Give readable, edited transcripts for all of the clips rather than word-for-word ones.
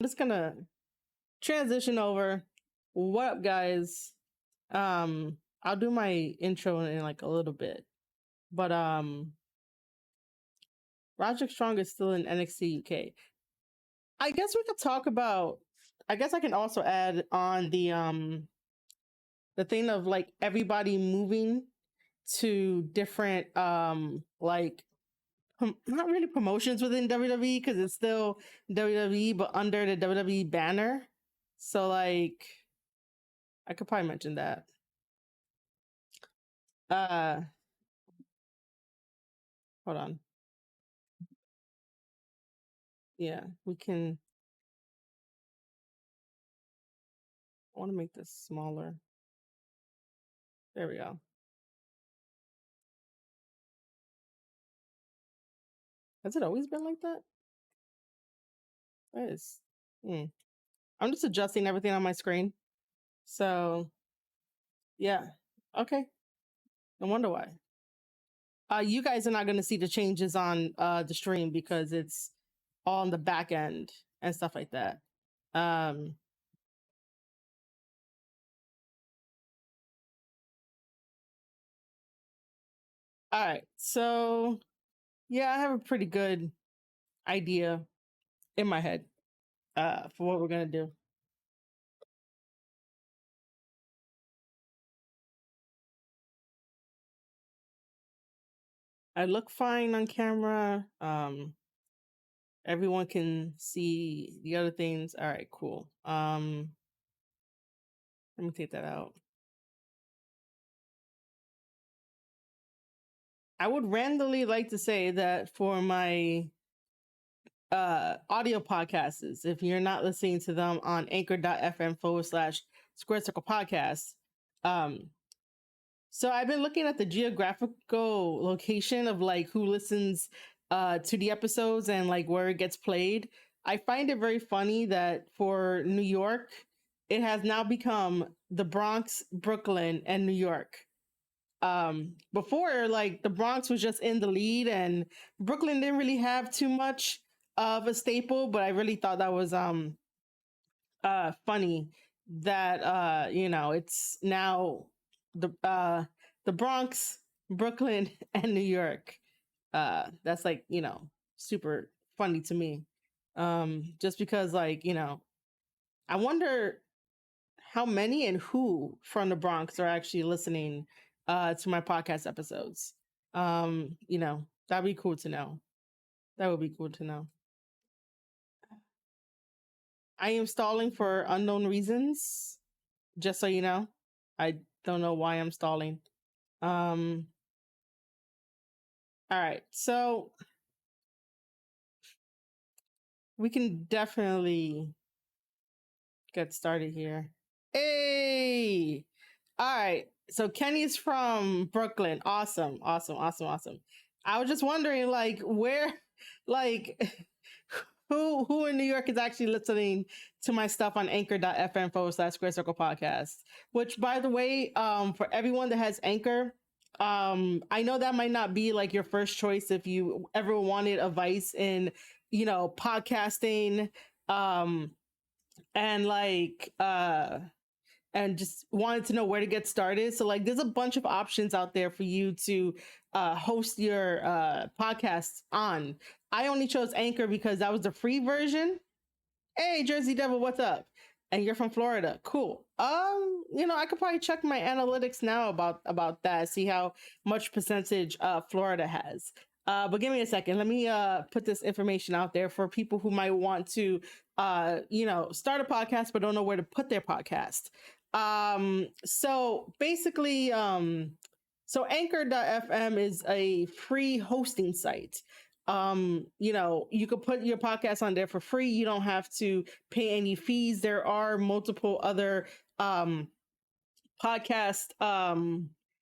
I'm just gonna transition over. What up, guys? I'll do my intro in like a little bit, but Roderick Strong is still in NXT UK. I guess we could talk about. I guess I can also add on the thing of like everybody moving to different like not really promotions within WWE because it's still WWE but under the WWE banner. So like I could probably mention that. Uh Hold on. Yeah, we can. I want to make this smaller. There we go. Has it always been like that? That is. I'm just adjusting everything on my screen. So, yeah. Okay. No wonder why. You guys are not going to see the changes on the stream because it's all on the back end and stuff like that. All right. So, yeah, I have a pretty good idea in my head for what we're going to do. I look fine on camera. Everyone can see the other things. All right, cool. Let me take that out. I would randomly like to say that for my audio podcasts, if you're not listening to them on anchor.fm/square circle podcast, so I've been looking at the geographical location of like who listens to the episodes and like where it gets played. I find it very funny that for New York, it has now become the Bronx, Brooklyn, and New York. Before, like the Bronx was just in the lead and Brooklyn didn't really have too much of a staple, but I really thought that was funny that it's now the Bronx, Brooklyn, and New York. That's like, super funny to me. Just because like, I wonder how many and who from the Bronx are actually listening to my podcast episodes. That'd be cool to know. That would be cool to know. I am stalling for unknown reasons, just so you know. I don't know why I'm stalling. All right, so we can definitely get started here. Hey! All right. So Kenny's from Brooklyn. Awesome. I was just wondering, like, where, like, who in New York is actually listening to my stuff on anchor.fm/square circle podcast, which by the way, for everyone that has Anchor, I know that might not be like your first choice if you ever wanted advice in, podcasting, and like, and just wanted to know where to get started. So like there's a bunch of options out there for you to host your podcast on. I only chose Anchor because that was the free version. Hey, Jersey Devil, what's up? And you're from Florida. Cool. I could probably check my analytics now about that, see how much percentage Florida has. But give me a second. Let me put this information out there for people who might want to start a podcast but don't know where to put their podcast. So basically, so anchor.fm is a free hosting site. You could put your podcast on there for free. You don't have to pay any fees. There are multiple other podcast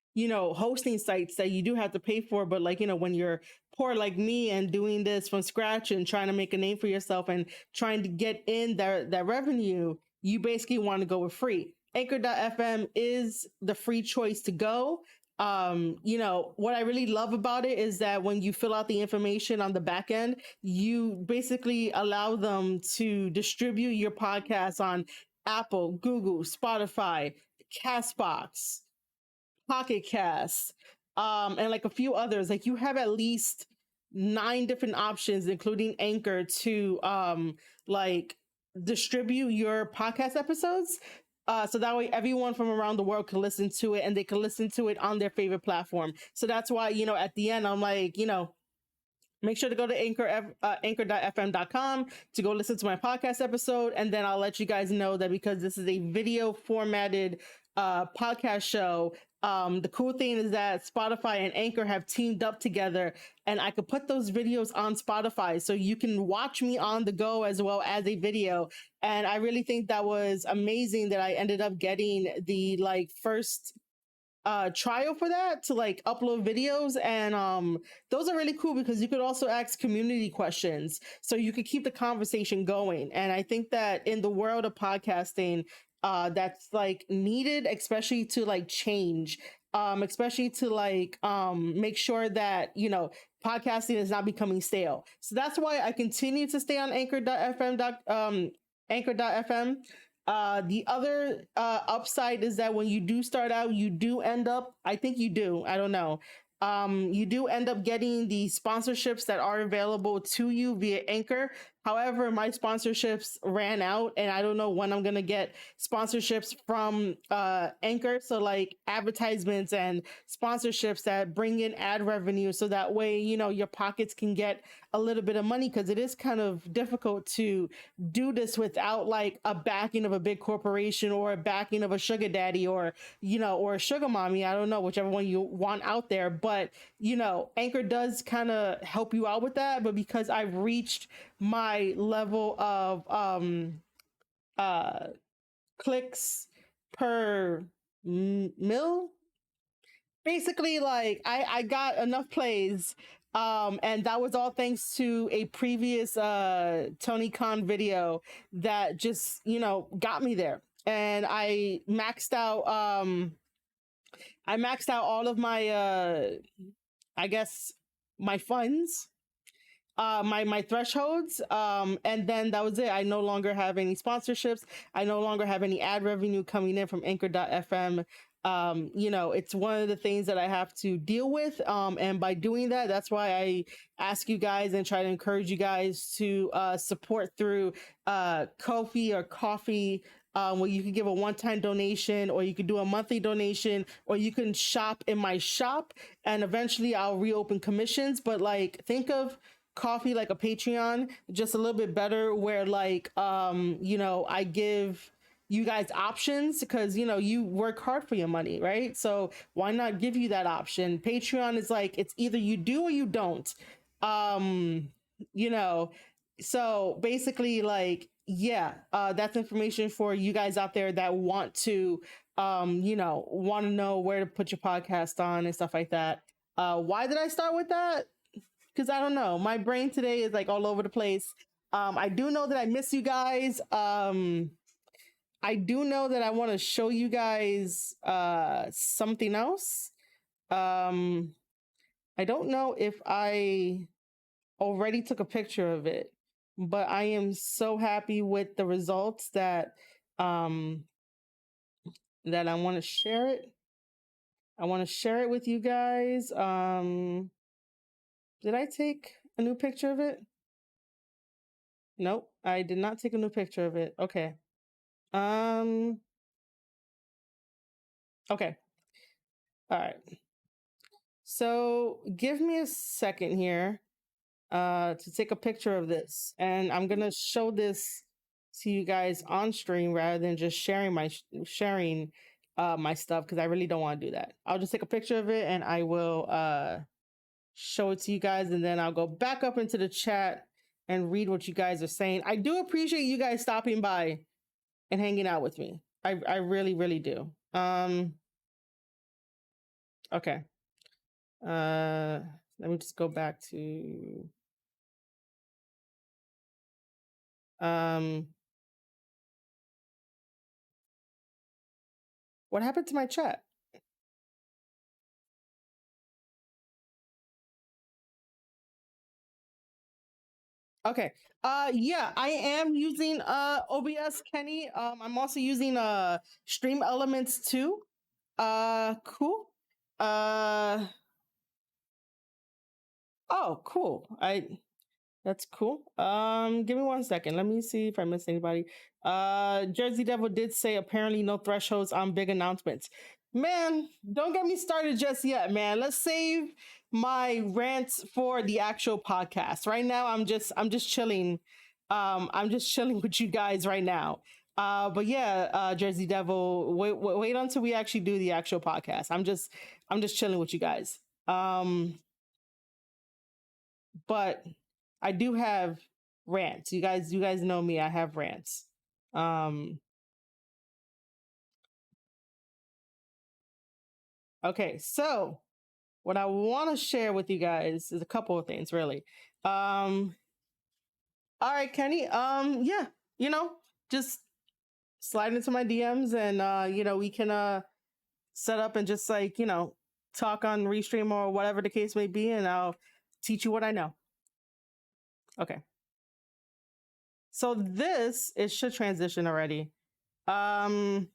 hosting sites that you do have to pay for, but like when you're poor like me and doing this from scratch and trying to make a name for yourself and trying to get in that revenue, you basically want to go with free. Anchor.fm is the free choice to go. You know, what I really love about it is that when you fill out the information on the back end, you basically allow them to distribute your podcast on Apple, Google, Spotify, Castbox, Pocket Cast, and like a few others. Like you have at least 9 different options, including Anchor, to like distribute your podcast episodes. So that way everyone from around the world can listen to it, and they can listen to it on their favorite platform. So that's why, you know, at the end, I'm like, you know, make sure to go to anchor.fm.com to go listen to my podcast episode. And then I'll let you guys know that because this is a video formatted podcast show, the cool thing is that Spotify and Anchor have teamed up together, and I could put those videos on Spotify so you can watch me on the go as well as a video. And I really think that was amazing that I ended up getting the like first trial for that to like upload videos. And those are really cool because you could also ask community questions, so you could keep the conversation going. And I think that in the world of podcasting, that's like needed, especially to like change, especially to like make sure that, you know, podcasting is not becoming stale. So that's why I continue to stay on anchor.fm. The other upside is that when you do start out, you do end up, I think you do, I don't know, you do end up getting the sponsorships that are available to you via Anchor. However, my sponsorships ran out, and I don't know when I'm gonna get sponsorships from Anchor. So like advertisements and sponsorships that bring in ad revenue, so that way, you know, your pockets can get a little bit of money, because it is kind of difficult to do this without like a backing of a big corporation or a backing of a sugar daddy, or, you know, or a sugar mommy. I don't know, whichever one you want out there. But, you know, Anchor does kind of help you out with that. But because I've reached my level of uh clicks per mil, basically, like I got enough plays, and that was all thanks to a previous Tony Khan video that just, you know, got me there. And I maxed out all of my I guess my funds, my thresholds, and then that was it. I no longer have any sponsorships. I no longer have any ad revenue coming in from anchor.fm. You know, it's one of the things that I have to deal with, and by doing that, that's why I ask you guys and try to encourage you guys to support through Ko-fi or coffee, where you can give a one-time donation, or you could do a monthly donation, or you can shop in my shop, and eventually I'll reopen commissions. But like, think of coffee like a Patreon, just a little bit better, where like you know, I give you guys options, because, you know, you work hard for your money, right? So why not give you that option? Patreon is like, it's either you do or you don't. um you know, so basically, like, yeah, that's information for you guys out there that want to you know, want to know where to put your podcast on and stuff like that. Why did I start with that? Because I don't know, my brain today is like all over the place. I do know that I miss you guys. I do know that I want to show you guys something else. um I don't know if I already took a picture of it, but I am so happy with the results that um I want to share it. I want to share it with you guys. Did I take a new picture of it? Nope, I did not take a new picture of it. Okay. Um, okay. All right. So give me a second here to take a picture of this, and I'm going to show this to you guys on stream rather than just sharing my stuff, because I really don't want to do that. I'll just take a picture of it and I will show it to you guys, and then I'll go back up into the chat and read what you guys are saying. I do appreciate you guys stopping by and hanging out with me. I really, really do. Okay. Let me just go back to what happened to my chat? Okay. Yeah, I am using OBS, Kenny. I'm also using Stream Elements too. Cool. Uh oh, cool. That's cool. Give me 1 second. Let me see if I missed anybody. Jersey Devil did say apparently no thresholds on big announcements. Man, don't get me started just yet, man. Let's save my rants for the actual podcast. Right now, I'm just chilling. I'm just chilling with you guys right now. But yeah, Jersey Devil, wait until we actually do the actual podcast. I'm just chilling with you guys. But I do have rants. You guys know me. I have rants. Um okay, so what I want to share with you guys is a couple of things really. Um all right, Kenny. Yeah, you know, just slide into my DMs and we can set up and just like, talk on Restream or whatever the case may be, and I'll teach you what I know. Okay. So this it should transition already. Um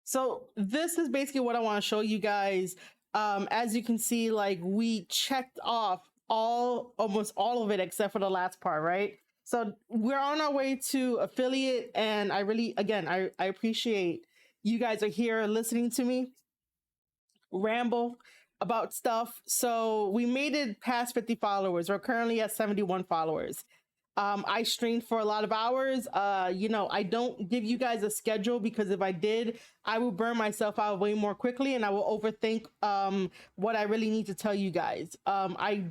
So this is basically what I want to show you guys. As you can see, like we checked off almost all of it except for the last part, right? So we're on our way to affiliate, and I really, again, I appreciate you guys are here listening to me ramble about stuff. So we made it past 50 followers. We're currently at 71 followers. I streamed for a lot of hours. I don't give you guys a schedule because if I did, I will burn myself out way more quickly and I will overthink what I really need to tell you guys. I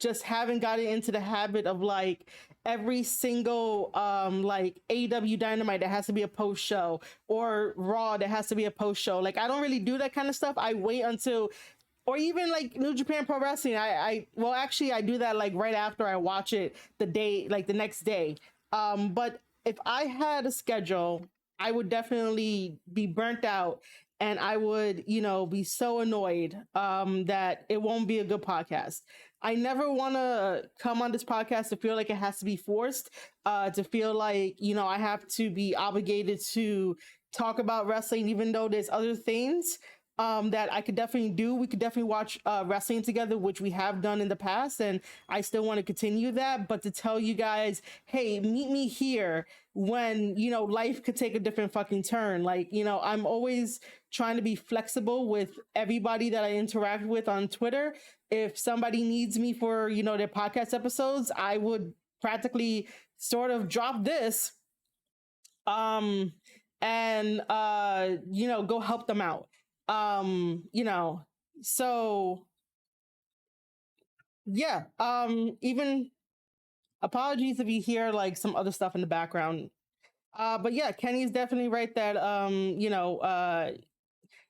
just haven't gotten into the habit of like every single like AW Dynamite that has to be a post show or Raw that has to be a post show. Like I don't really do that kind of stuff. I wait until, or even like New Japan Pro Wrestling. Well, actually I do that like right after I watch it the day, like the next day. But if I had a schedule, I would definitely be burnt out and I would, be so annoyed that it won't be a good podcast. I never want to come on this podcast to feel like it has to be forced, to feel like, I have to be obligated to talk about wrestling, even though there's other things that I could definitely do. We could definitely watch wrestling together, which we have done in the past, and I still want to continue that. But to tell you guys, hey, meet me here when life could take a different fucking turn. Like I'm always trying to be flexible with everybody that I interact with on Twitter. If somebody needs me for their podcast episodes, I would practically sort of drop this um and go help them out. So yeah, even apologies if you hear like some other stuff in the background. But yeah, Kenny's definitely right that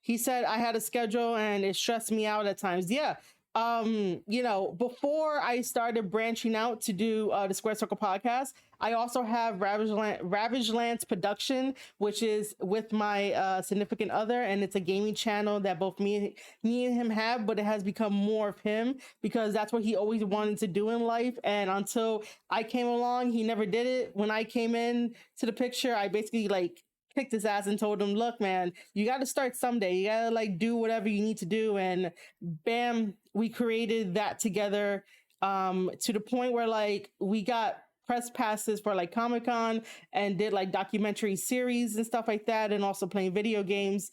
he said I had a schedule and it stressed me out at times. Yeah. Before I started branching out to do the Square Circle podcast, I also have Ravage Lands Production, which is with my significant other, and it's a gaming channel that both me and him have, but it has become more of him because that's what he always wanted to do in life. And until I came along, he never did it. When I came in to the picture, I basically like kicked his ass and told him, look, man, you got to start someday. You got to like do whatever you need to do. And bam, we created that together, to the point where like we got press passes for like Comic-Con and did like documentary series and stuff like that, and also playing video games.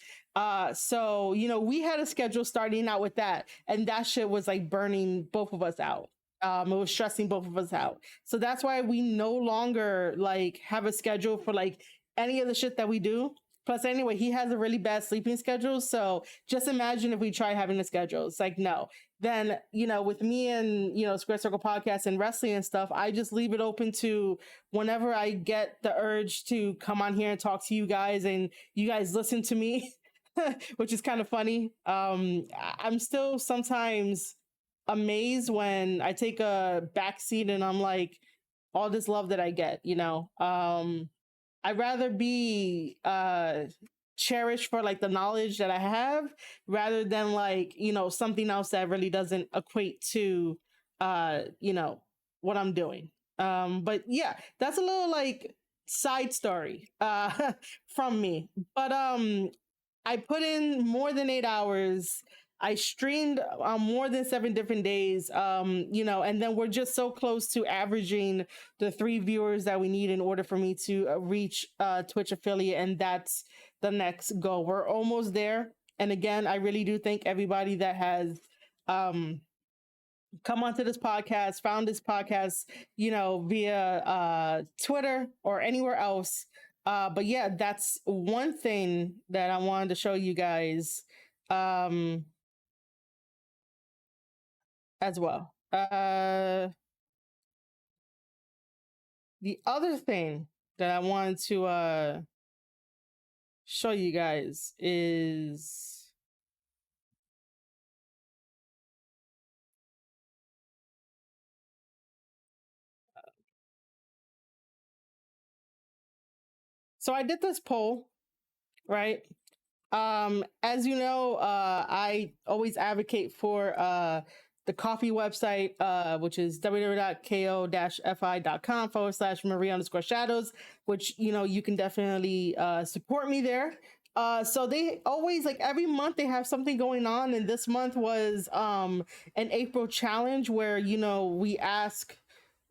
So we had a schedule starting out with that, and that shit was like burning both of us out. It was stressing both of us out. So that's why we no longer like have a schedule for like any of the shit that we do. Plus, anyway, he has a really bad sleeping schedule. So just imagine if we try having a schedule. It's like, no. Then, with me and, Square Circle Podcast and wrestling and stuff, I just leave it open to whenever I get the urge to come on here and talk to you guys and you guys listen to me, which is kind of funny. I'm still sometimes amazed when I take a back seat and I'm like, all this love that I get. I'd rather be cherished for like the knowledge that I have rather than like, something else that really doesn't equate to what I'm doing. But yeah, that's a little like side story from me. But I put in more than 8 hours. I streamed on more than 7 different days. And then we're just so close to averaging the 3 viewers that we need in order for me to reach Twitch affiliate, and that's the next goal. We're almost there. And again, I really do thank everybody that has um come onto this podcast, found this podcast, via Twitter or anywhere else. But yeah, that's one thing that I wanted to show you guys um, as well. The other thing that I wanted to show you guys is so I did this poll, right? As you know, I always advocate for the coffee website, which is www.ko-fi.com/Marie_shadows, which, you can definitely support me there. So they always, like, every month they have something going on. And this month was an April challenge where, we ask,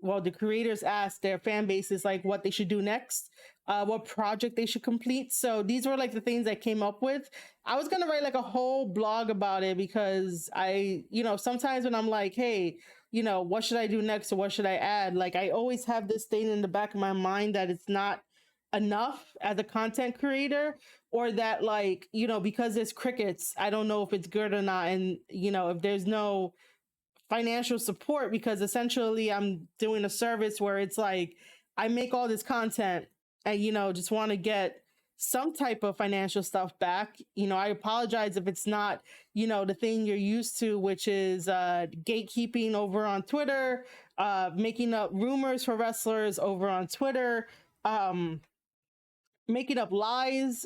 well, the creators ask their fan bases like what they should do next, what project they should complete. So these were like the things I came up with. I was gonna write like a whole blog about it because sometimes when I'm like, hey, what should I do next or what should I add? Like, I always have this thing in the back of my mind that it's not enough as a content creator, or that, like, because there's crickets, I don't know if it's good or not. And if there's no financial support, because essentially I'm doing a service where it's like I make all this content and just want to get some type of financial stuff back. I apologize if it's not the thing you're used to, which is gatekeeping over on Twitter, making up rumors for wrestlers over on Twitter, making up lies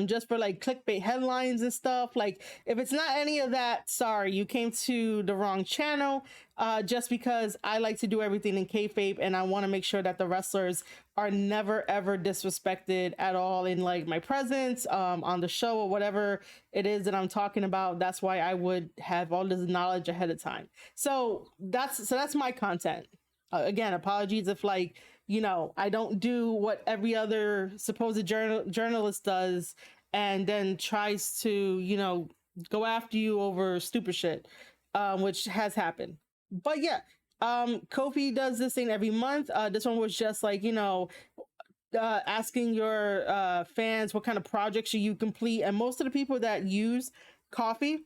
just for like clickbait headlines and stuff. Like, if it's not any of that, sorry, you came to the wrong channel. Just because I like to do everything in kayfabe, and I want to make sure that the wrestlers are never ever disrespected at all in like my presence on the show or whatever it is that I'm talking about. That's why I would have all this knowledge ahead of time. So that's my content. Again, apologies if, like, I don't do what every other supposed journalist does and then tries to, go after you over stupid shit, which has happened. But yeah, Kofi does this thing every month. This one was just like, asking your fans what kind of projects should you complete. And most of the people that use Coffee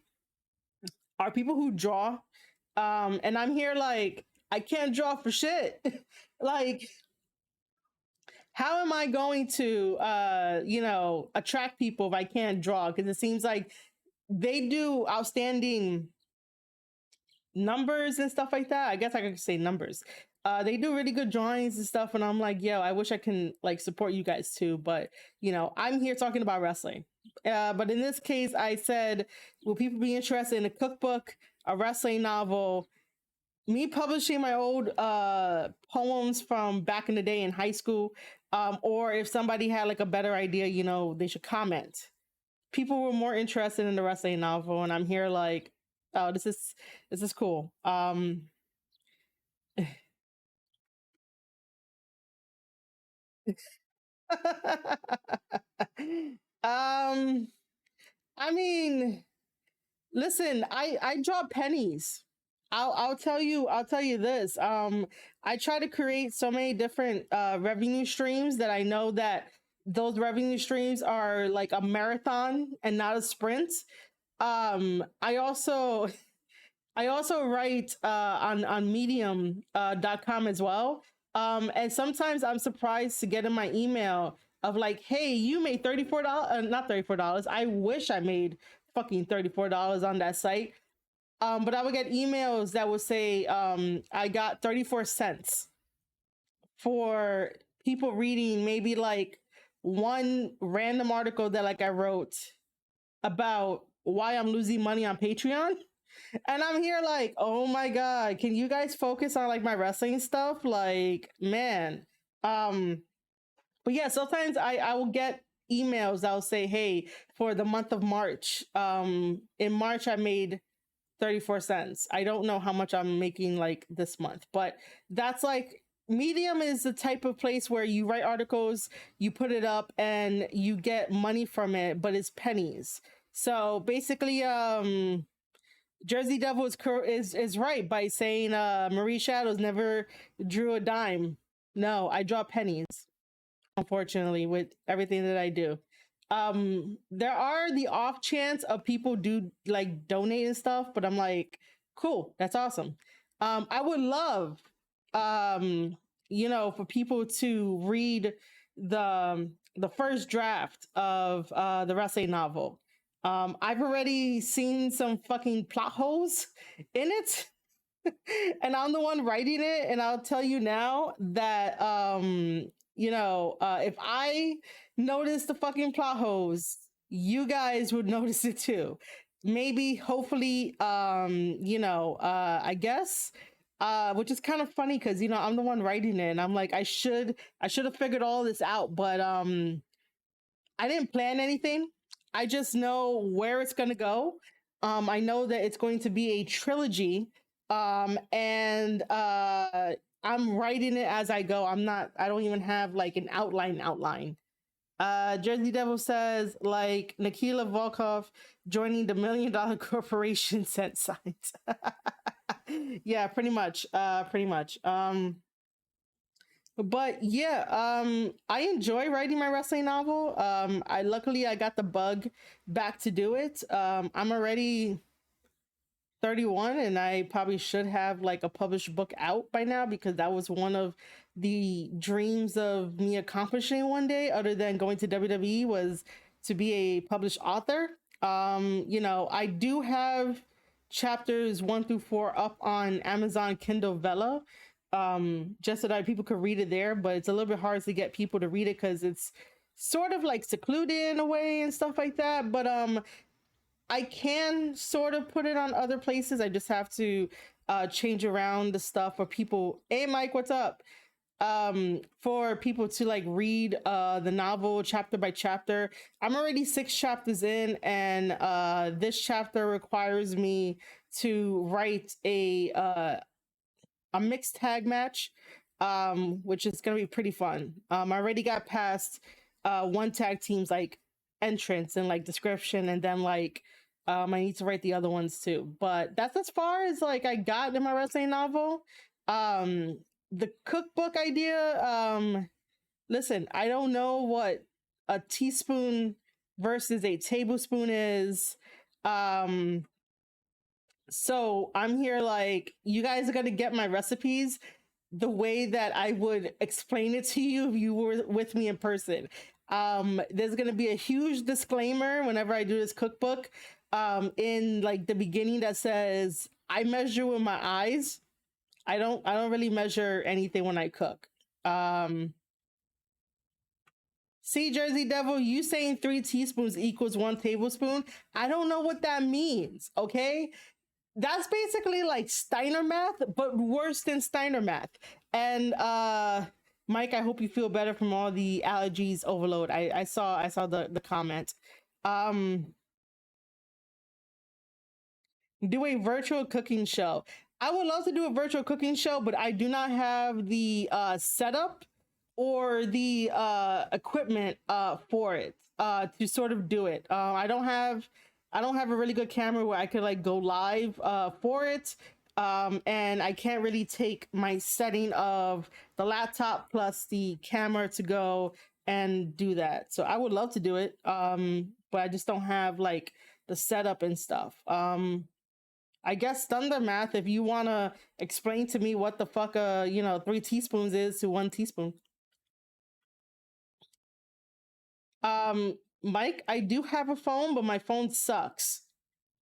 are people who draw. And I'm here like, I can't draw for shit. Like, how am I going to attract people if I can't draw? Because it seems like they do outstanding numbers and stuff like that. I guess I could say numbers. They do really good drawings and stuff, and I'm like, yo, I wish I can like support you guys too. But I'm here talking about wrestling. But in this case, I said, will people be interested in a cookbook, a wrestling novel, me publishing my old poems from back in the day in high school, or if somebody had like a better idea, they should comment. People were more interested in the wrestling novel, and I'm here like, oh, this is cool. I mean, listen, I draw pennies. I'll tell you this. I try to create so many different revenue streams that I know that those revenue streams are like a marathon and not a sprint. I also I also write on medium.com as well. And sometimes I'm surprised to get in my email of like, hey, you made $34, not $34. I wish I made fucking $34 on that site. But I would get emails that would say, I got 34 cents for people reading maybe like one random article that like I wrote about why I'm losing money on Patreon. And I'm here like, oh my god, can you guys focus on like my wrestling stuff? Like, man. Um, but yeah, sometimes I will get emails that'll say, hey, for the month of March, in March I made 34 cents. I don't know how much I'm making like this month, but that's like Medium is the type of place where you write articles, you put it up and you get money from it, but it's pennies. So basically, Jersey Devil is right by saying Marie Shadows never drew a dime. No, I draw pennies, unfortunately, with everything that I do. There are the off chance of people do like donate and stuff, but I'm like, cool, that's awesome. I would love for people to read the first draft of the wrestling novel. I've already seen some fucking plot holes in it. And I'm the one writing it, and I'll tell you now that if I notice the fucking plot holes, you guys would notice it too. Maybe, hopefully, I guess. Which is kind of funny because I'm the one writing it, and I'm like, I should have figured all this out, but I didn't plan anything. I just know where it's gonna go. I know that it's going to be a trilogy, and I'm writing it as I go. I don't even have like an outline. Jersey Devil says like Nikita Volkov joining the $1 Million Corporation sent signs. Yeah, pretty much. But yeah, I enjoy writing my wrestling novel. I got the bug back to do it. I'm already 31 and I probably should have like a published book out by now, because that was one of the dreams of me accomplishing one day, other than going to WWE, was to be a published author. I do have chapters 1 through 4 up on Amazon Kindle Vella, just so that people could read it there, but it's a little bit hard to get people to read it because it's sort of like secluded in a way and stuff like that. But I can sort of put it on other places. I just have to change around the stuff for people. Hey Mike, what's up? For people to like read the novel chapter by chapter. I'm already 6 chapters in, and this chapter requires me to write a mixed tag match, which is gonna be pretty fun. I already got past one tag team's like entrance and like description, and then like I need to write the other ones too. But that's as far as like I got in my wrestling novel. The cookbook idea, listen, I don't know what a teaspoon versus a tablespoon is. So I'm here like, you guys are gonna get my recipes the way that I would explain it to you if you were with me in person. There's gonna be a huge disclaimer whenever I do this cookbook, in like the beginning, that says I measure with my eyes. I don't really measure anything when I cook. See, Jersey Devil, you saying 3 teaspoons equals 1 tablespoon. I don't know what that means, okay? That's basically like Steiner math, but worse than Steiner math. And Mike, I hope you feel better from all the allergies overload. I saw the comment. Do a virtual cooking show. I would love to do a virtual cooking show, but I do not have the setup or the equipment for it to sort of do it. I don't have a really good camera where I could like go live for it. And I can't really take my setting of the laptop plus the camera to go and do that. So I would love to do it, but I just don't have like the setup and stuff. I guess Thunder Math, if you want to explain to me what the fuck 3 teaspoons is to 1 teaspoon. Mike, I do have a phone, but my phone sucks.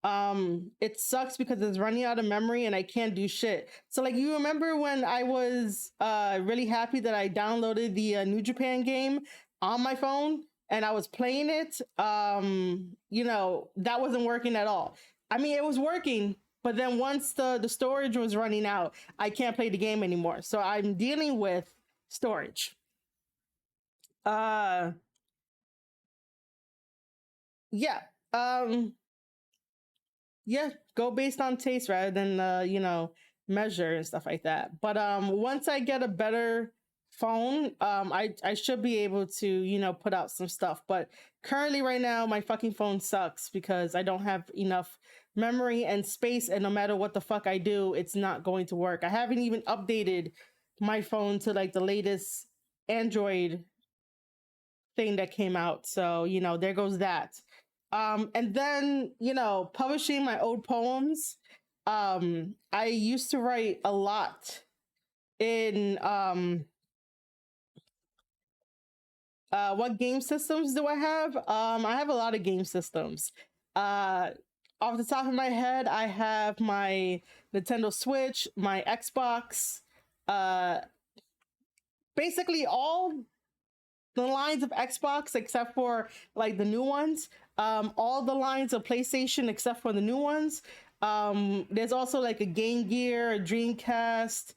It sucks because it's running out of memory and I can't do shit. So like, you remember when I was really happy that I downloaded the New Japan game on my phone and I was playing it? That wasn't working at all. I mean, it was working, But then once the storage was running out, I can't play the game anymore. So I'm dealing with storage. Uh yeah. Um yeah, go based on taste rather than measure and stuff like that. But once I get a better phone, I should be able to, put out some stuff. But currently right now my fucking phone sucks because I don't have enough memory and space, and no matter what the fuck I do, it's not going to work. I haven't even updated my phone to like the latest Android thing that came out. So, there goes that. And then, publishing my old poems. I used to write a lot in what game systems do I have? I have a lot of game systems. Uh Off the top of my head, I have my Nintendo Switch, my Xbox, uh basically all the lines of Xbox except for like the new ones. All the lines of PlayStation except for the new ones. There's also like a Game Gear, a Dreamcast.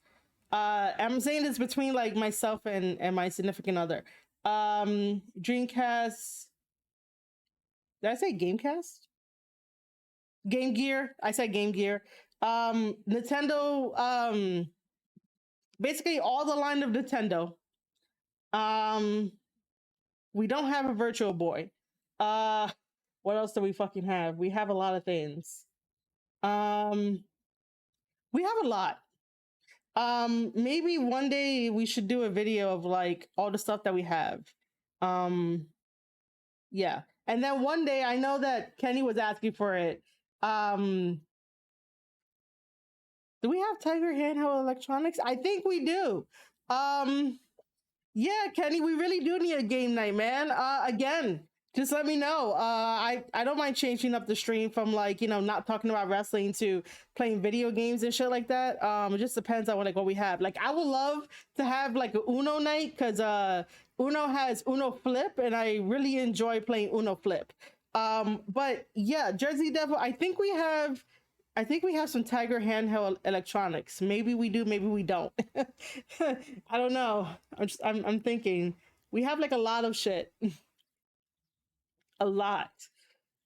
I'm saying this between like myself and my significant other. Dreamcast. Did I say Gamecast? Game Gear. I said Game Gear. Nintendo. Basically all the line of Nintendo. Um, we don't have a Virtual Boy. What else do we fucking have? We have a lot of things. Um, we have a lot. Maybe one day we should do a video of like all the stuff that we have. Um, yeah. And then one day, I know that Kenny was asking for it. Um, do we have Tiger Handheld Electronics? I think we do. Um, yeah, Kenny, we really do need a game night, man. Again, just let me know. I don't mind changing up the stream from like, not talking about wrestling to playing video games and shit like that. It just depends on what we have. Like I would love to have like a Uno night because Uno has Uno Flip and I really enjoy playing Uno Flip. But yeah, Jersey Devil, I think we have some Tiger handheld electronics. Maybe we do, maybe we don't. I don't know. I'm thinking we have like a lot of shit. A lot.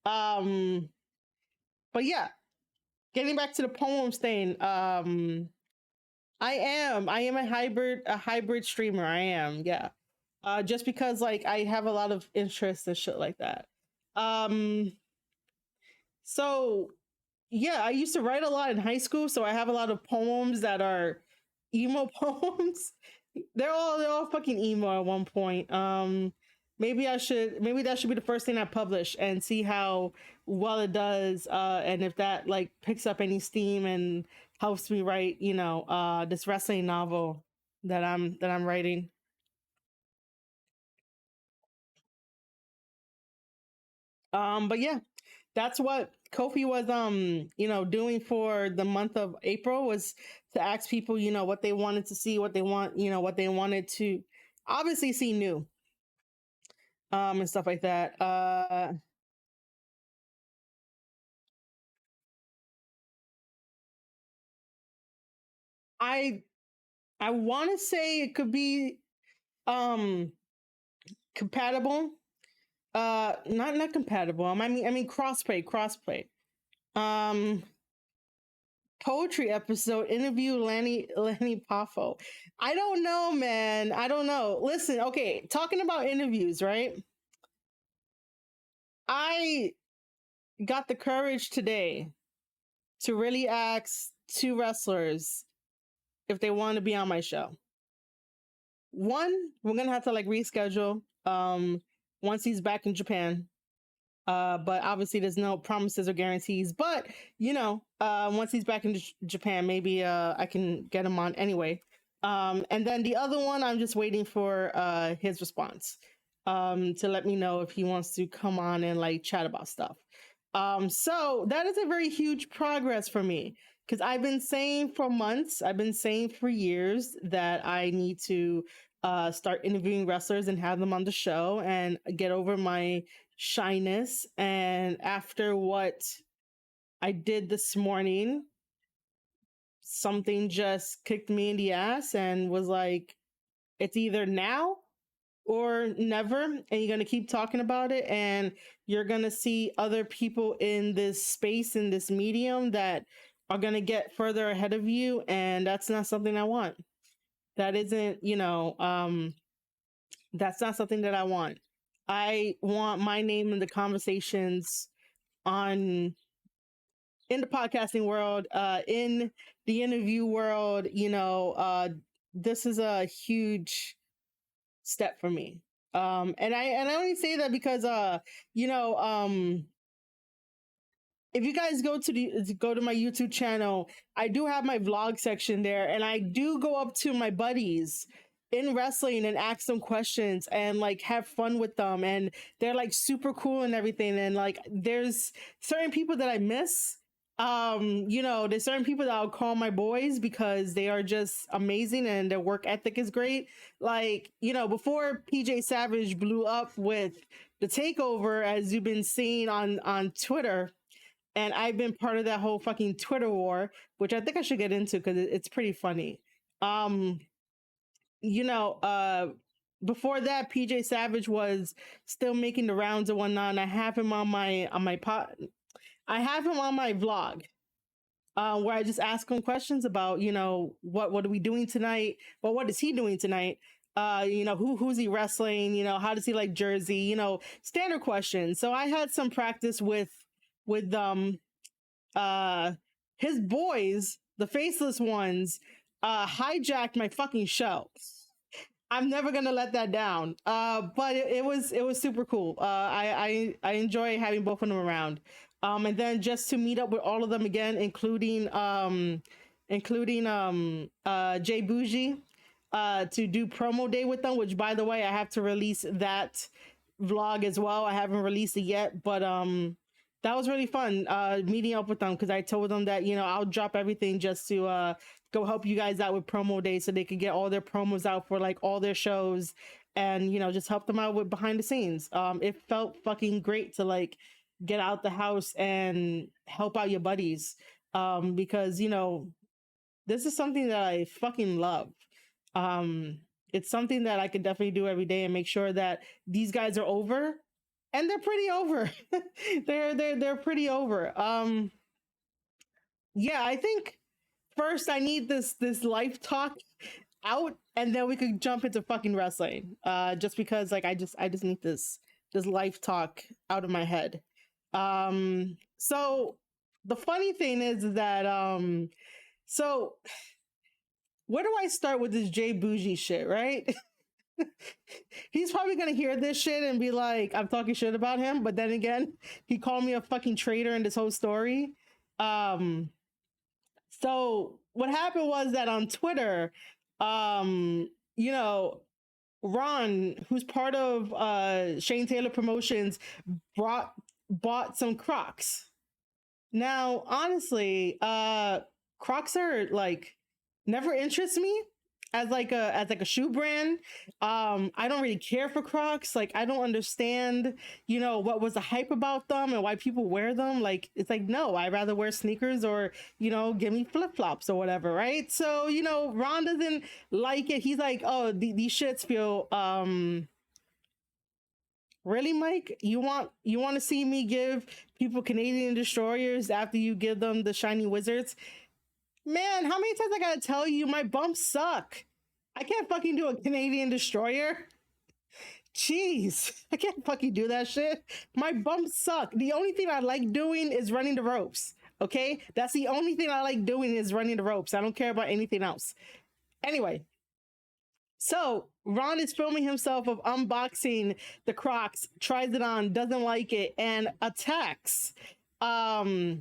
Um but yeah, getting back to the poems thing. I am a hybrid streamer. I am. Yeah. Just because like I have a lot of interest and shit like that. Um so yeah, I used to write a lot in high school, so I have a lot of poems that are emo poems. They're all fucking emo at one point. Maybe that should be the first thing I publish and see how well it does, and if that like picks up any steam and helps me write, this wrestling novel that I'm writing. But yeah, that's what Kofi was doing for the month of April, was to ask people, what they wanted to see, what they want, what they wanted to obviously see new, and stuff like that. I I want to say it could be um compatible. Not compatible. I mean crossplay. Um Poetry episode, interview Lanny Poffo. I don't know, man. I don't know. Listen, okay, talking about interviews, right? I got the courage today to really ask two wrestlers if they want to be on my show. One, we're gonna have to like reschedule once he's back in Japan. But obviously there's no promises or guarantees. But once he's back in Japan, maybe I can get him on anyway. And then the other one, I'm just waiting for his response to let me know if he wants to come on and like chat about stuff. So that is a very huge progress for me because I've been saying for months, I've been saying for years that I need to start interviewing wrestlers and have them on the show and get over my shyness. And after what I did this morning, something just kicked me in the ass and was like, it's either now or never, and you're going to keep talking about it, and you're going to see other people in this space, in this medium, that are going to get further ahead of you, and that's not something I want. That isn't, that's not something that I want. I want my name in the conversations on in the podcasting world, in the interview world. This is a huge step for me. And I only say that because if you guys go to my YouTube channel, I do have my vlog section there, and I do go up to my buddies in wrestling and ask them questions and like have fun with them, and they're like super cool and everything. And like there's certain people that I miss. There's certain people that I'll call my boys because they are just amazing and their work ethic is great. Like, before PJ Savage blew up with the takeover, as you've been seeing on Twitter, and I've been part of that whole fucking Twitter war, which I think I should get into because it's pretty funny. You know, before that, PJ Savage was still making the rounds and whatnot. And I have him on my pot. I have him on my vlog, where I just ask him questions about, what are we doing tonight? Well, what is he doing tonight? Who's he wrestling? How does he like Jersey? Standard questions. So I had some practice with his boys, the faceless ones, hijacked my fucking show. I'm never gonna let that down. But it was super cool. I enjoy having both of them around. And then just to meet up with all of them again, including Jay Bougie, to do promo day with them. Which, by the way, I have to release that vlog as well. I haven't released it yet, but that was really fun meeting up with them, because I told them that I'll drop everything just to go help you guys out with promo day, so they could get all their promos out for like all their shows, and just help them out with behind the scenes. It felt fucking great to like get out the house and help out your buddies, because this is something that I fucking love. It's something that I could definitely do every day and make sure that these guys are over, and they're pretty over. they're pretty over. Yeah, I think first I need this life talk out, and then we could jump into fucking wrestling. Just because like I just need this life talk out of my head. So the funny thing is that so where do I start with this Jay Bougie shit, right? He's probably gonna hear this shit and be like, I'm talking shit about him, but then again, he called me a fucking traitor in this whole story. So what happened was that on Twitter, Ron, who's part of Shane Taylor Promotions, bought some Crocs. Now, honestly, Crocs are like never interest me as like a shoe brand. I don't really care for Crocs. Like, I don't understand, what was the hype about them and why people wear them. Like, it's like, no, I'd rather wear sneakers or, give me flip-flops or whatever, right? So, Ron doesn't like it. He's like, oh, these shits feel really, Mike? You want to see me give people Canadian destroyers after you give them the shiny wizards? Man, how many times I gotta tell you my bumps suck? I can't fucking do a Canadian destroyer. Jeez, I can't fucking do that shit. My bumps suck. The only thing I like doing is running the ropes. Okay? That's the only thing I like doing is running the ropes. I don't care about anything else. Anyway, so Ron is filming himself of unboxing the Crocs, tries it on, doesn't like it, and attacks the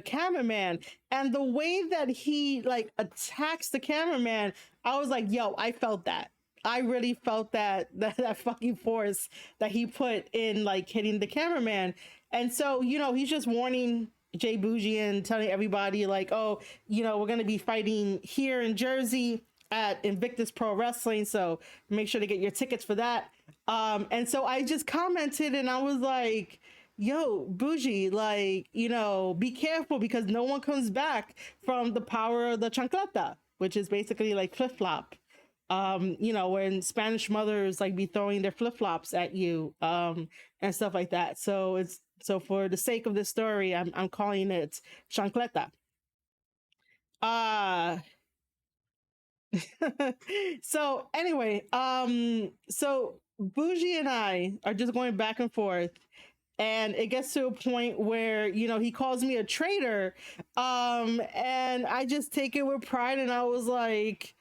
cameraman. And the way that he like attacks the cameraman, I was like, yo, I felt that. I really felt that fucking force that he put in like hitting the cameraman. And so, he's just warning Jay Bougie and telling everybody like, oh, we're going to be fighting here in Jersey at Invictus Pro Wrestling. So make sure to get your tickets for that. And so I just commented and I was like, yo, Bougie, like, be careful because no one comes back from the power of the chancleta, which is basically like flip flop. When Spanish mothers like be throwing their flip flops at you, and stuff like that. So for the sake of this story, I'm calling it chancleta. Uh so anyway, so Bougie and I are just going back and forth, and it gets to a point where he calls me a traitor, and I just take it with pride, and I was like,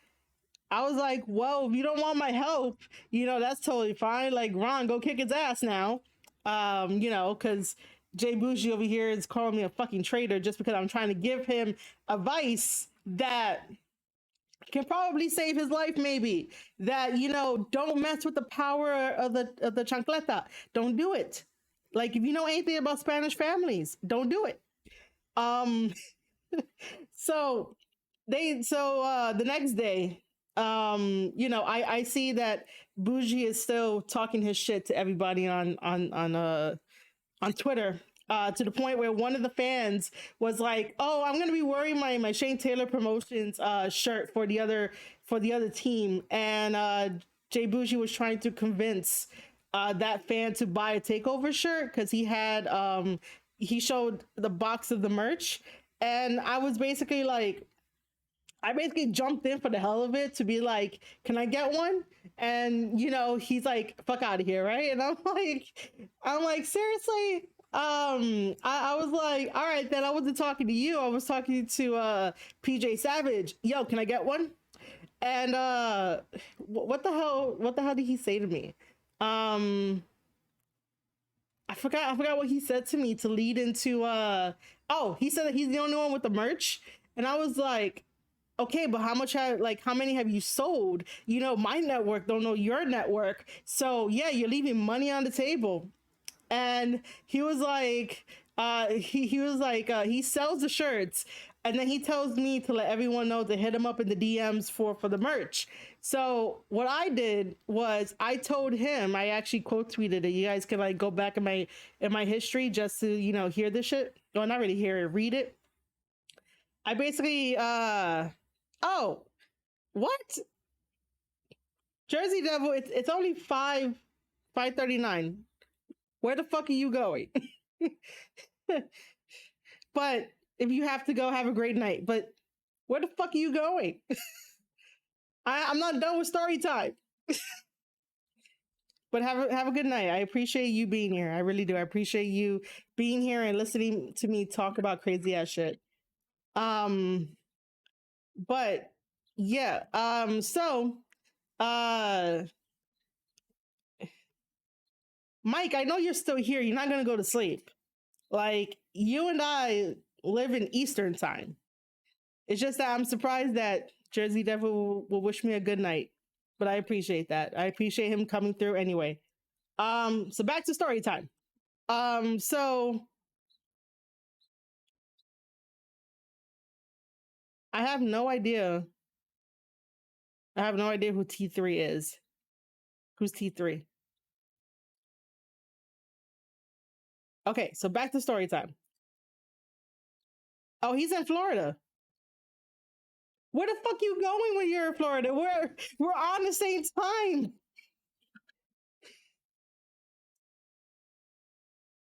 well, if you don't want my help, that's totally fine. Like, Ron, go kick his ass now. Because Jay Bougie over here is calling me a fucking traitor just because I'm trying to give him advice that can probably save his life, maybe. That, don't mess with the power of the chancleta. Don't do it. Like, if you know anything about Spanish families, don't do it. Um, so the next day, I see that Bougie is still talking his shit to everybody on Twitter, to the point where one of the fans was like, "Oh, I'm gonna be wearing my Shane Taylor Promotions shirt for the other team," and Jay Bougie was trying to convince that fan to buy a takeover shirt because he showed the box of the merch, and I basically jumped in for the hell of it to be like, "Can I get one?" And he's like, "Fuck out of here," right? And I'm like, seriously. I was like, all right, then I wasn't talking to you. I was talking to PJ Savage. Yo, can I get one? And what the hell? What the hell did he say to me? Um, I forgot what he said to me to lead into. Oh, he said that he's the only one with the merch, and I was like, okay, but how many have you sold? My network don't know your network, so yeah, you're leaving money on the table. And he was like, he was like, he sells the shirts, and then he tells me to let everyone know to hit him up in the DMs for the merch. So what I did was I told him, I actually quote tweeted it. You guys can like go back in my history just to hear this shit. Well, not really hear it, read it. I basically oh, what? Jersey Devil, it's only 5:39. Where the fuck are you going? But if you have to go, have a great night. But where the fuck are you going? I'm not done with story time. But have a good night. I appreciate you being here. I really do. I appreciate you being here and listening to me talk about crazy ass shit. Um, but yeah. Uh Mike, I know you're still here. You're not gonna go to sleep. Like, you and I live in Eastern time. It's just that I'm surprised that Jersey Devil will wish me a good night. But I appreciate that. I appreciate him coming through anyway. So back to story time. So I have no idea. I have no idea who T3 is. Who's T3? Okay, so back to story time. Oh, he's in Florida. Where the fuck you going when you're in Florida? We're on the same time.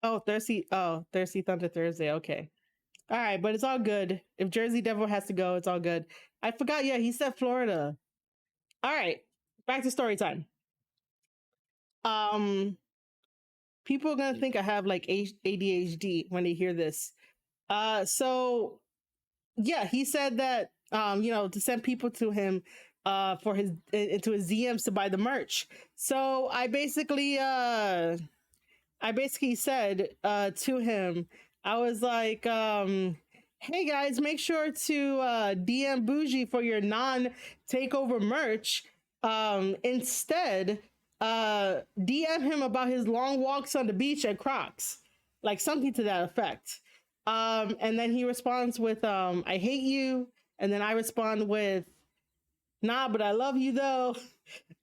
Oh, Thirsty Thunder Thursday. Okay. All right, but it's all good. If Jersey Devil has to go, it's all good. I forgot. Yeah, he said Florida. All right, back to story time. Um, People are gonna think I have like ADHD when they hear this. So yeah, he said that to send people to him for his into his DMs to buy the merch. So I basically said to him, I was like, hey guys, make sure to DM Bougie for your non takeover merch. Instead, DM him about his long walks on the beach at Crocs, like something to that effect. And then he responds with, I hate you. And then I respond with, nah, but I love you though.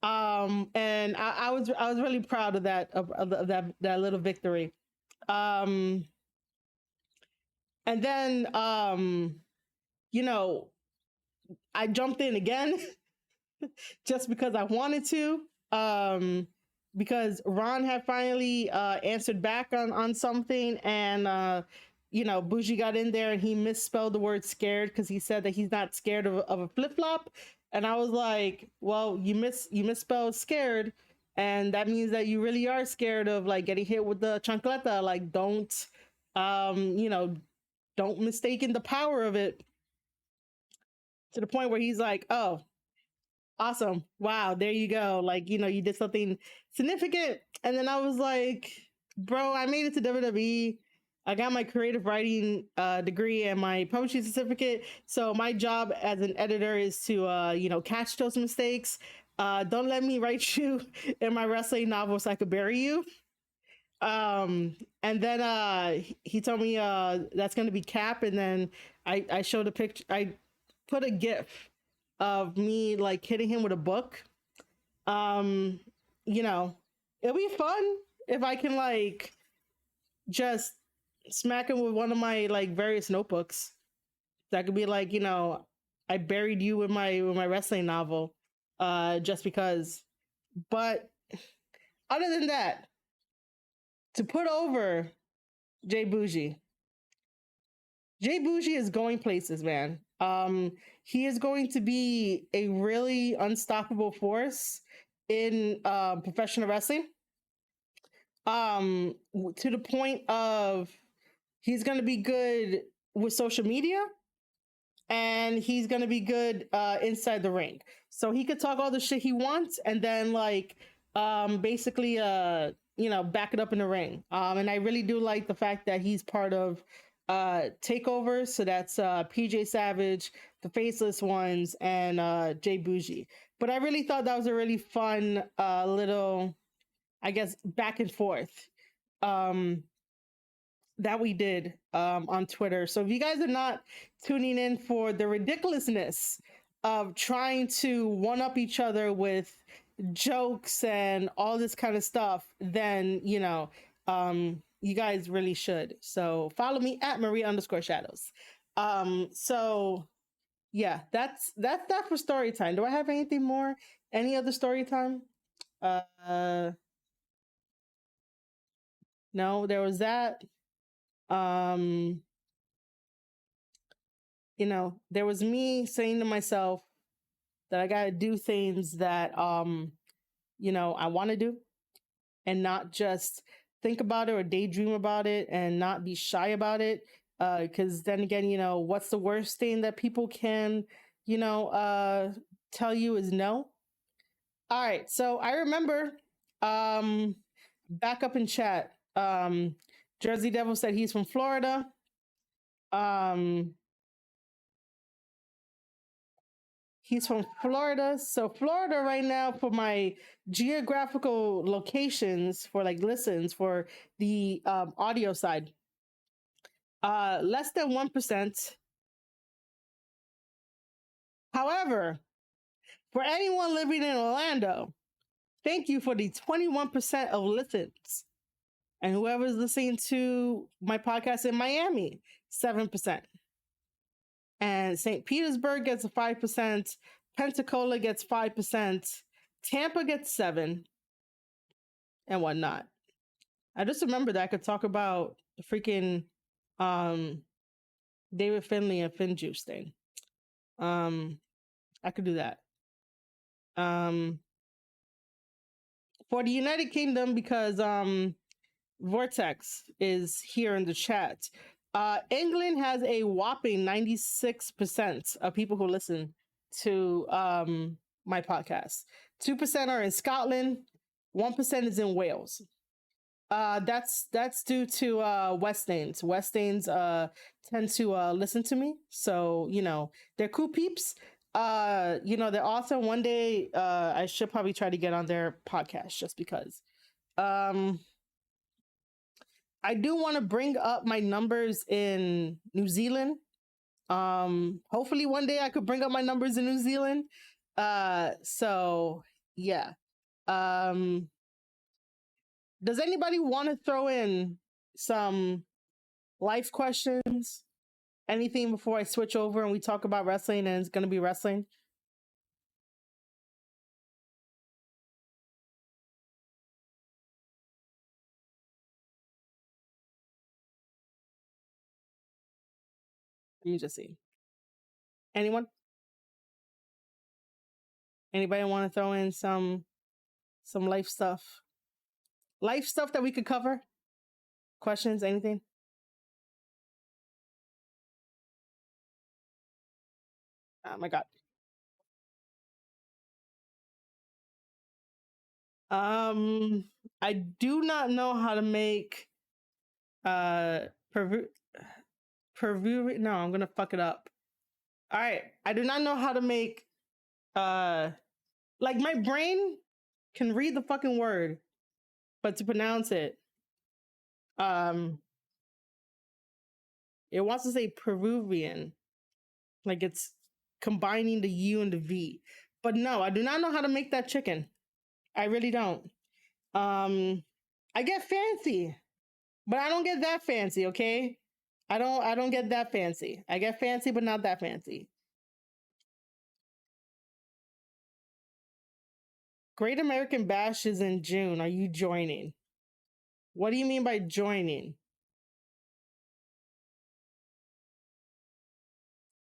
And I was really proud of that little victory. Um, and then you know, I jumped in again just because I wanted to. Because Ron had finally answered back on something, and Bougie got in there and he misspelled the word scared because he said that he's not scared of a flip flop, and I was like, well, you misspelled scared, and that means that you really are scared of like getting hit with the chancleta. Like, um, you know, don't mistaken the power of it to the point where he's like, oh, awesome. Wow, there you go. Like, you did something significant. And then I was like, bro, I made it to WWE. I got my creative writing degree and my publishing certificate. So my job as an editor is to catch those mistakes. Don't let me write you in my wrestling novel so I could bury you. And then he told me that's gonna be Cap, and then I showed a picture. I put a gif of me like hitting him with a book. Um, it'll be fun if I can like just smack him with one of my like various notebooks. That could be like, I buried you with my wrestling novel, just because. But other than that, to put over Jay Bougie, Jay Bougie is going places, man. He is going to be a really unstoppable force in professional wrestling. To the point of he's going to be good with social media, and he's going to be good inside the ring. So he could talk all the shit he wants, and then like basically back it up in the ring. And I really do like the fact that he's part of takeover. So that's PJ Savage, the Faceless Ones, and Jay Bougie. But I really thought that was a really fun little, I guess, back and forth that we did on Twitter. So if you guys are not tuning in for the ridiculousness of trying to one up each other with jokes and all this kind of stuff, then you guys really should. So follow me at Maria_Shadows. So yeah, that's that for story time. Do I have anything more? Any other story time? No, there was that. There was me saying to myself that I gotta do things that I want to do, and not just think about it or daydream about it, and not be shy about it. Because then again, what's the worst thing that people can, tell you is no. All right, so I remember, back up in chat. Jersey Devil said he's from Florida. He's from Florida. So Florida right now, for my geographical locations for like listens for the audio side, less than 1%. However, for anyone living in Orlando, thank you for the 21% of listens. And whoever's listening to my podcast in Miami, 7%. And St. Petersburg gets a 5%, Pensacola gets 5%, Tampa gets 7%, and whatnot. I just remember that I could talk about the freaking David Finlay and FinJuice thing. I could do that. For the United Kingdom, because Vortex is here in the chat. England has a whopping 96% of people who listen to my podcast. 2% are in Scotland. 1% is in Wales. That's due to Westanes. Westanes tend to listen to me, so they're cool peeps. They're awesome. One day I should probably try to get on their podcast just because. I do want to bring up my numbers in New Zealand. Hopefully one day I could bring up my numbers in New Zealand. So yeah. Does anybody want to throw in some life questions? Anything before I switch over and we talk about wrestling and it's going to be wrestling? You just see. Anyone? Anybody want to throw in some life stuff? Life stuff that we could cover? Questions? Anything? Oh my god. Um, I do not know how to make pervu pervu. No, I'm gonna fuck it up. All right, I do not know how to make uh like my brain can read the fucking word, but to pronounce it, um, it wants to say Peruvian, like it's combining the U and the V. But no, I do not know how to make that chicken. I really don't. I get fancy, but I don't get that fancy, okay? I don't get that fancy. I get fancy, but not that fancy. Great American Bash is in June. Are you joining? What do you mean by joining?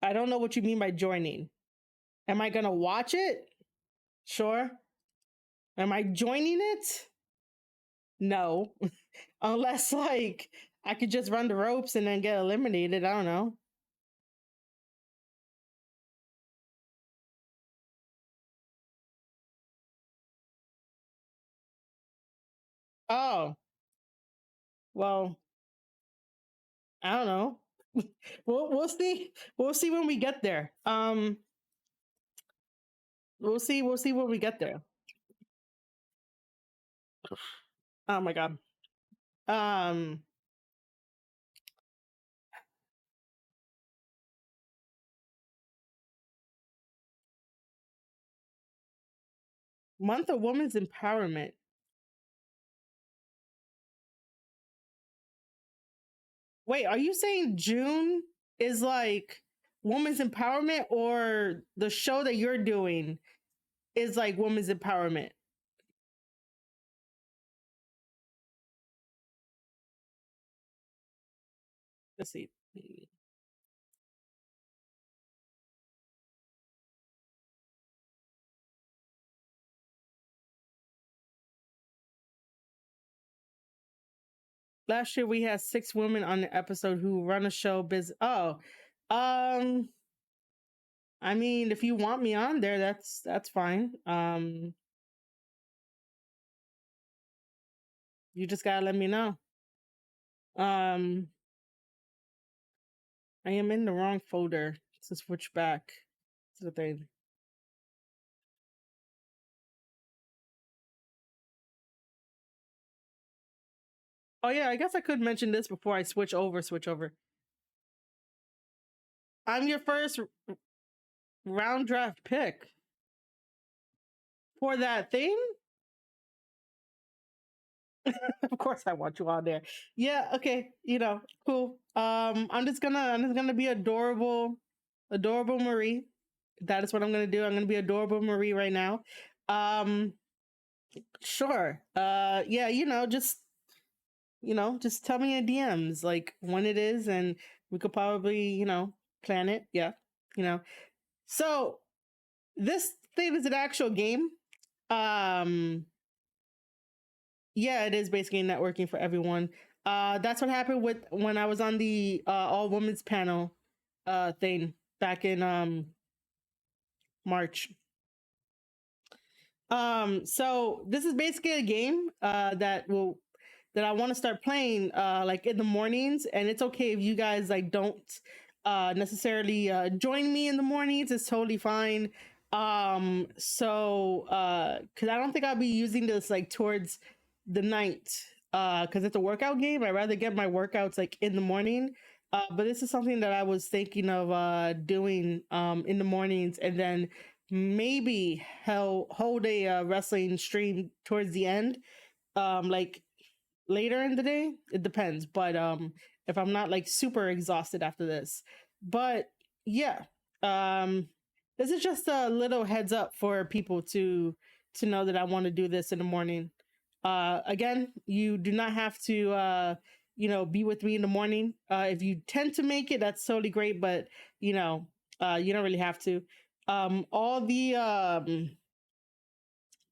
I don't know what you mean by joining. Am I gonna watch it? Sure. Am I joining it? No. Unless like I could just run the ropes and then get eliminated. I don't know. Oh, well, I don't know. We'll see. We'll see when we get there. We'll see when we get there. Oh my god. Um Month of Women's Empowerment. Wait, are you saying June is like women's empowerment or the show that you're doing is like women's empowerment? Let's see. Last year we had 6 women on the episode who run a show business. Oh, um, I mean, if you want me on there, that's fine. You just gotta let me know. Um, I am in the wrong folder to switch back to the thing. Oh yeah, I guess I could mention this before I switch over. Switch over. I'm your first round draft pick for that thing. Of course, I want you on there. Yeah. Okay. Cool. I'm just gonna be adorable Marie. That is what I'm gonna do. I'm gonna be adorable Marie right now. Um, sure. Yeah. Just tell me in DMs like when it is, and we could probably plan it. Yeah. You know. So this thing is an actual game. Um, yeah, it is basically networking for everyone. That's what happened with when I was on the all women's panel thing back in March. So this is basically a game that I want to start playing like in the mornings, and it's okay if you guys like don't necessarily join me in the mornings. It's totally fine. Cuz I don't think I'll be using this like towards the night cuz it's a workout game. I'd rather get my workouts like in the morning. But this is something that I was thinking of doing in the mornings, and then maybe hold a wrestling stream towards the end. Like later in the day. It depends, but if I'm not like super exhausted after this. But yeah, um this is just a little heads up for people to know that I want to do this in the morning. Again, you do not have to be with me in the morning. If you tend to make it, that's totally great, but you know, you don't really have to. All the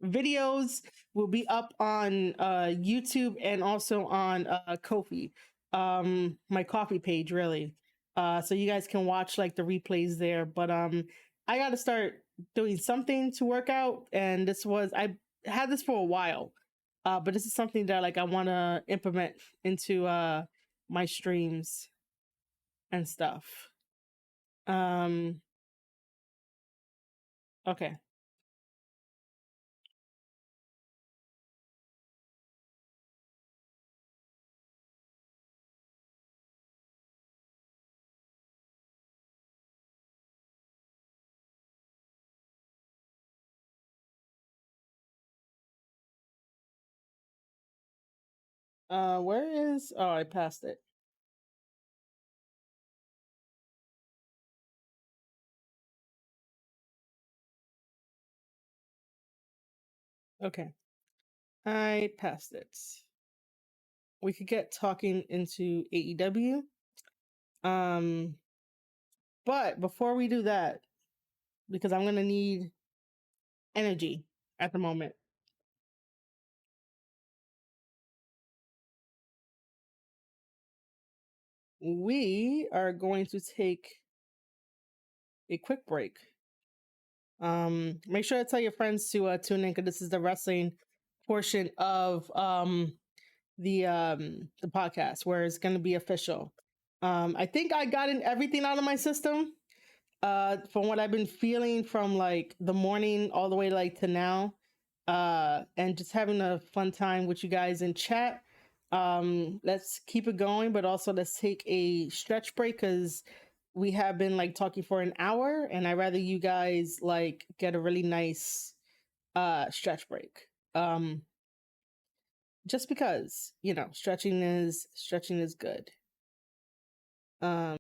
videos will be up on YouTube and also on Kofi, my coffee page, really. So you guys can watch like the replays there. But I got to start doing something to work out, and I had this for a while, but this is something that like I want to implement into my streams and stuff. Um, okay. Where is? Oh, I passed it. Okay, I passed it. We could get talking into AEW. Um, but before we do that, because I'm gonna need energy at the moment, we are going to take a quick break. Make sure to tell your friends to tune in because this is the wrestling portion of the podcast where it's going to be official. I think I got in everything out of my system from what I've been feeling from like the morning all the way like to now, and just having a fun time with you guys in chat. Let's keep it going, but also let's take a stretch break because we have been like talking for an hour, and I'd rather you guys like get a really nice stretch break. Just because stretching is good. Um